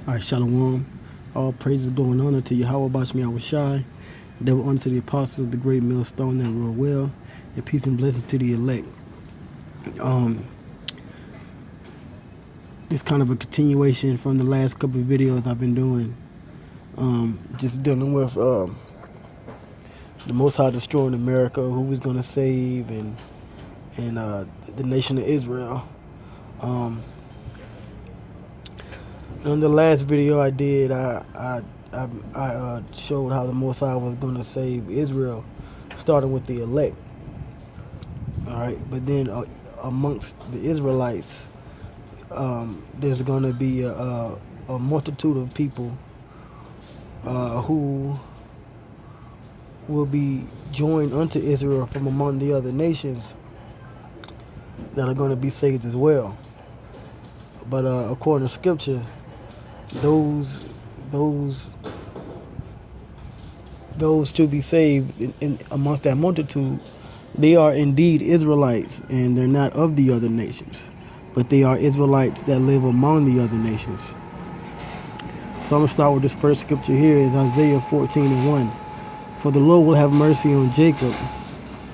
All right, Shalom. All praises going on unto Yahweh Bashmi Awashai. Devil unto the apostles, the great millstone that rule well, and peace and blessings to the elect. This kind of a continuation from the last couple of videos I've been doing. Just dealing with the Most High destroying America, who was going to save, and the nation of Israel. In the last video I did, I showed how the Most High was going to save Israel, starting with the elect. All right, but then amongst the Israelites, there's going to be a multitude of people who will be joined unto Israel from among the other nations that are going to be saved as well. But according to Scripture, those to be saved in amongst that multitude, they are indeed Israelites, and they're not of the other nations, but they are Israelites that live among the other nations. So I'm going to start with this first scripture here. Is Isaiah 14:1. For the Lord will have mercy on Jacob,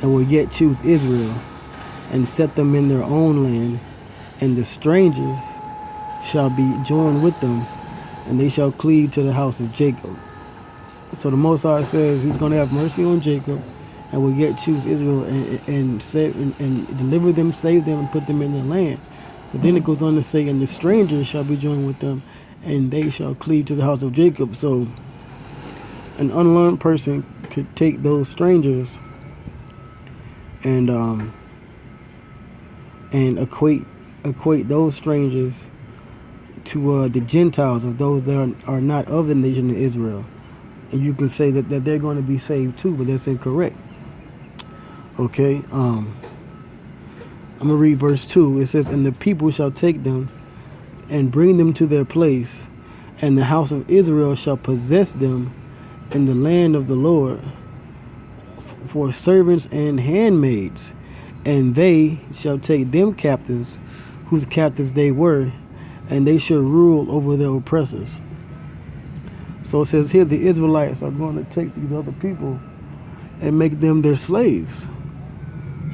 and will yet choose Israel, and set them in their own land, and the strangers shall be joined with them, and they shall cleave to the house of Jacob. So the Most High says he's going to have mercy on Jacob, and will yet choose Israel, and save and deliver them, save them, and put them in their land. But then it goes on to say, and the strangers shall be joined with them, and they shall cleave to the house of Jacob. So an unlearned person could take those strangers and equate those strangers to the Gentiles, of those that are not of the nation of Israel. And you can say that they're going to be saved too, but that's incorrect. Okay, I'm going to read verse 2. It says, and the people shall take them and bring them to their place, and the house of Israel shall possess them in the land of the Lord for servants and handmaids, and they shall take them captives, whose captives they were, and they shall rule over their oppressors. So it says here the Israelites are going to take these other people and make them their slaves.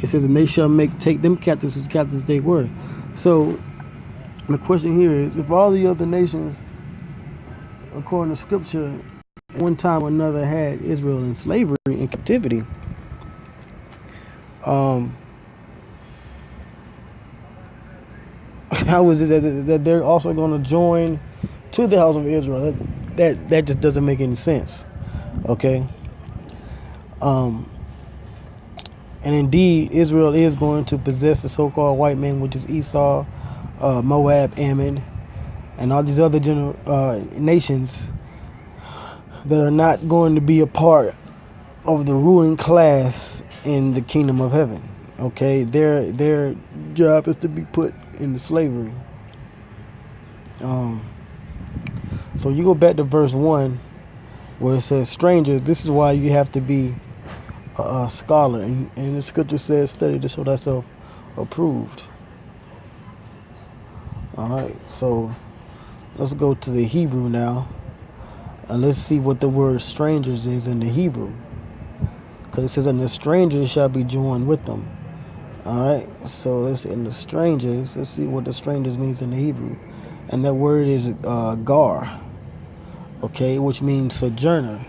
It says, and they shall take them captives, whose captives they were. So the question here is, if all the other nations, according to Scripture, at one time or another had Israel in slavery and captivity, how is it that they're also going to join to the house of Israel? That just doesn't make any sense. Okay. And indeed, Israel is going to possess the so-called white man, which is Esau, Moab, Ammon, and all these other nations that are not going to be a part of the ruling class in the kingdom of heaven. Okay, their job is to be put into slavery. So you go back to verse 1, where it says strangers. This is why you have to be a scholar, and the Scripture says, study to show thyself approved. All right, so let's go to the Hebrew now, and let's see what the word strangers is in the Hebrew, because it says, and the strangers shall be joined with them. All right, so let's see, in the strangers, let's see what the strangers means in the Hebrew, and that word is gar, okay, which means sojourner,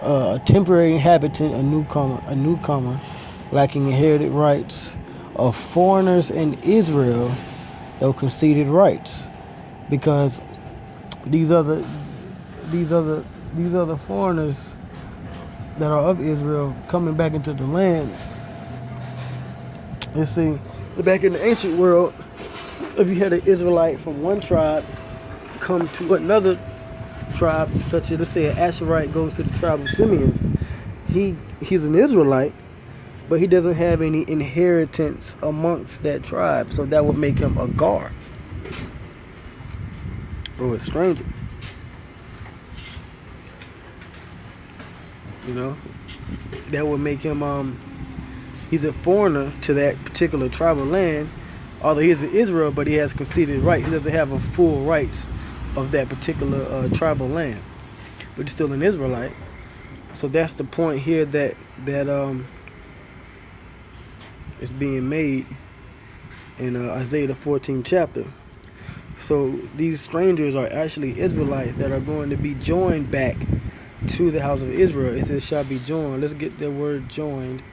a temporary inhabitant, a newcomer, lacking inherited rights, of foreigners in Israel, though conceded rights, because these other foreigners that are of Israel coming back into the land. Let's see, back in the ancient world, if you had an Israelite from one tribe come to another tribe, such as, let's say, an Asherite goes to the tribe of Simeon, he's an Israelite, but he doesn't have any inheritance amongst that tribe, so that would make him a gar, or a stranger. You know, that would make him he's a foreigner to that particular tribal land, although he's in Israel, but he has conceded rights. He doesn't have a full rights of that particular tribal land, but he's still an Israelite. So that's the point here that is being made in Isaiah the 14th chapter. So these strangers are actually Israelites that are going to be joined back to the house of Israel. It says shall be joined. Let's get the word joined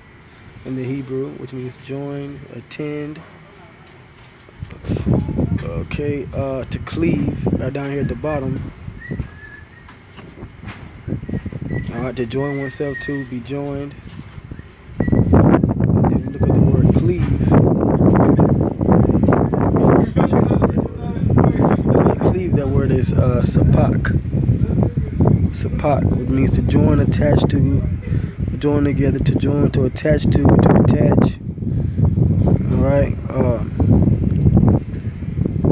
in the Hebrew, which means join, attend. Okay, to cleave, right down here at the bottom. Alright, to join oneself to, be joined. And then we look at the word cleave. Cleave, that word is sapak. Sapak, which means to join, attach to, join together, to join, to attach to attach. Alright,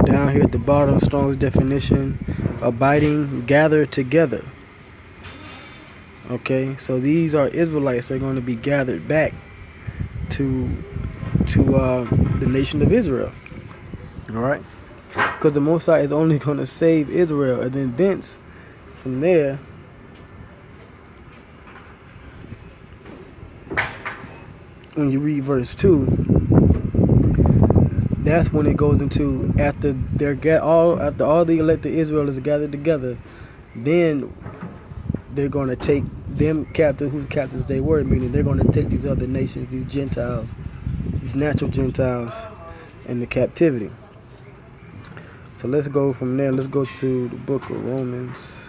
down here at the bottom, Strong's definition, abiding, gather together. Okay, so these are Israelites that are going to be gathered back to the nation of Israel. Alright, because the Most High is only going to save Israel, and then thence, from there, when you read verse 2, that's when it goes into after all the elected Israel is gathered together, then they're going to take them captive, whose captives they were, meaning they're going to take these other nations, these Gentiles, these natural Gentiles, into captivity. So let's go from there. Let's go to the book of Romans.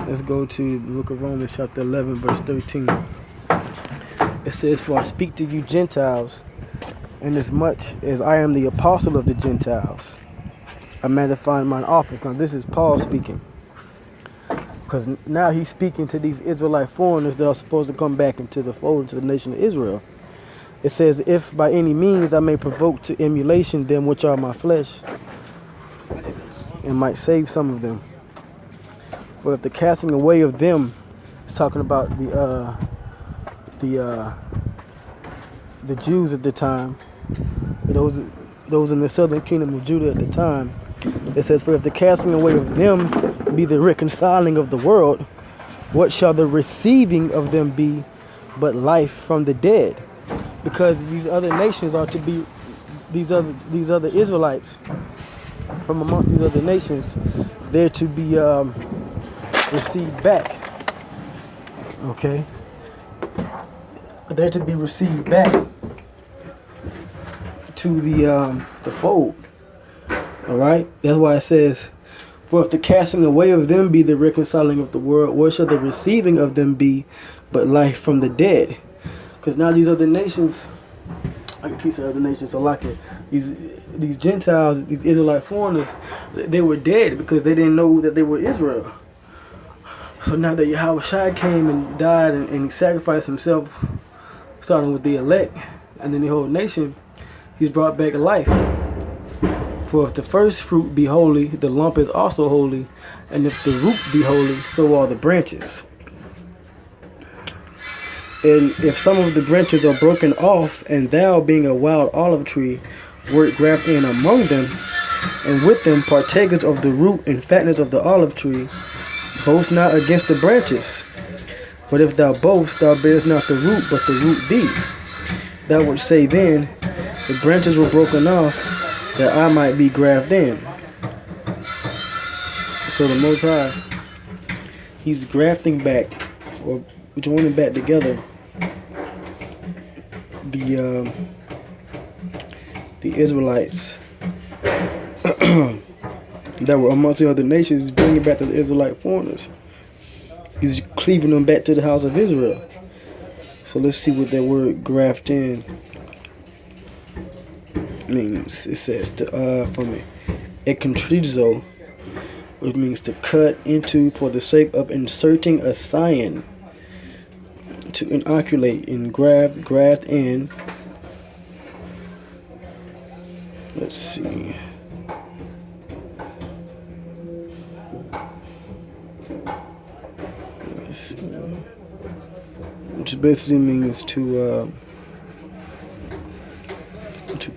Let's go to the book of Romans chapter 11 verse 13. It says, for I speak to you Gentiles, inasmuch as I am the apostle of the Gentiles, I magnify mine office. Now this is Paul speaking, because now he's speaking to these Israelite foreigners that are supposed to come back into the fold, into the nation of Israel. It says, if by any means I may provoke to emulation them which are my flesh, and might save some of them. For if the casting away of them, it's talking about the Jews at the time, those in the southern kingdom of Judah at the time. It says, for if the casting away of them be the reconciling of the world, what shall the receiving of them be but life from the dead? Because these other nations are to be, these other Israelites from amongst these other nations, they're to be received back. Okay, they're to be received back to the fold. All right, that's why it says, for if the casting away of them be the reconciling of the world, what shall the receiving of them be but life from the dead? Because now these other nations, like a piece of other nations, so like it, these Gentiles, these Israelite foreigners, they were dead because they didn't know that they were Israel. So now that Yahushua came and died and he sacrificed himself, starting with the elect and then the whole nation, he's brought back life. For if the first fruit be holy, the lump is also holy, and if the root be holy, so are the branches. And if some of the branches are broken off, and thou, being a wild olive tree, wert grafted in among them, and with them partakers of the root and fatness of the olive tree, boast not against the branches. But if thou boast, thou bearest not the root, but the root thee. Thou wouldst say then, the branches were broken off, that I might be grafted in. So the Most High, he's grafting back, or joining back together, the Israelites that were amongst the other nations. He's bringing back to the Israelite foreigners. He's cleaving them back to the house of Israel. So let's see what that word graft in means. It says from ekontrizo, which means to cut into for the sake of inserting a scion. to inoculate and graft in. Let's see. Which basically means to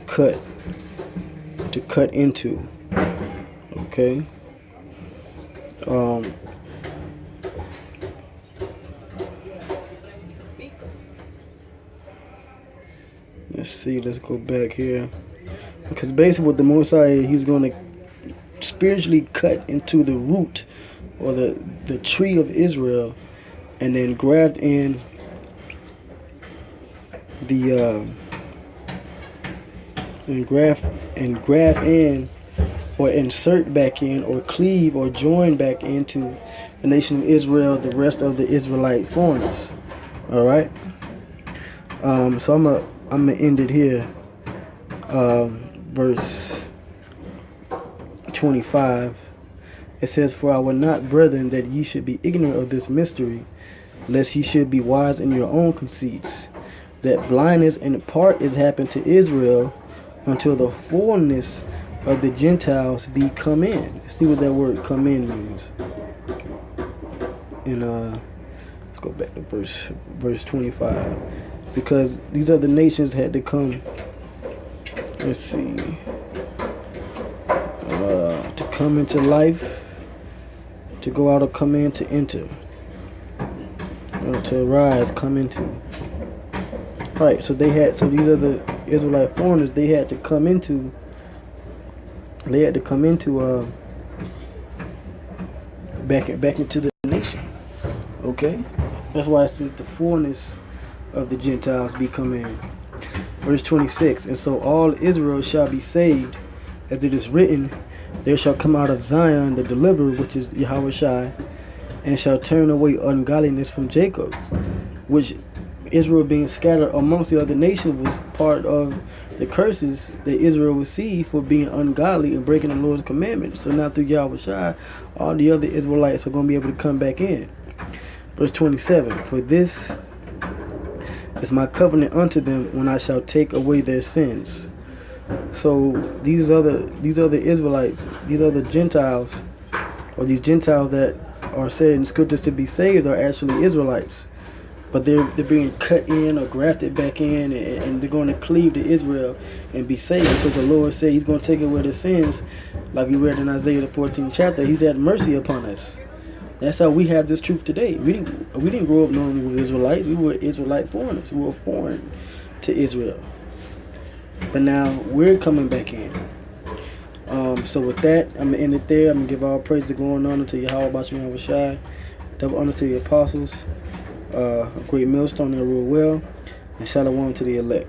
cut into. Okay. Let's see. Let's go back here, because basically with the Most High, He's going to spiritually cut into the root or the tree of Israel, and then graft in the and graft in, or insert back in, or cleave or join back into the nation of Israel, the rest of the Israelite foreigners. All right. So I'm gonna end it here. Verse 25. It says, "For I would not, brethren, that ye should be ignorant of this mystery, lest ye should be wise in your own conceits, that blindness in part is happened to Israel, until the fullness of the Gentiles be come in." Let's see what that word "come in" means. And let's go back to verse 25. Because these other nations had to come. Let's see. To come into life, to go out or come in, to enter, to arise, come into. Right. So these other Israelite foreigners, they had to come into. Back into the nation. Okay. That's why it says the fullness of the Gentiles be come in. Verse 26. "And so all Israel shall be saved, as it is written, there shall come out of Zion the deliverer, which is Yahushua, and shall turn away ungodliness from Jacob," which Israel being scattered amongst the other nations was part of the curses that Israel received for being ungodly and breaking the Lord's commandments. So now through Yahushua, all the other Israelites are going to be able to come back in. Verse 27. "For this is my covenant unto them, when I shall take away their sins." So these other Israelites, these other Gentiles, or these Gentiles that are said in scriptures to be saved, are actually Israelites, but they're being cut in or grafted back in, and they're going to cleave to Israel and be saved, because the Lord said He's going to take away their sins, like we read in Isaiah the 14th chapter. He's had mercy upon us. That's how we have this truth today. We didn't grow up knowing we were Israelites. We were Israelite foreigners. We were foreign to Israel. But now we're coming back in. So with that, I'm going to end it there. I'm going to give all praise and glory and honor to Yahweh Basham Yahushai. Double honor to the apostles. A great millstone that rule well. And shalom to the elect.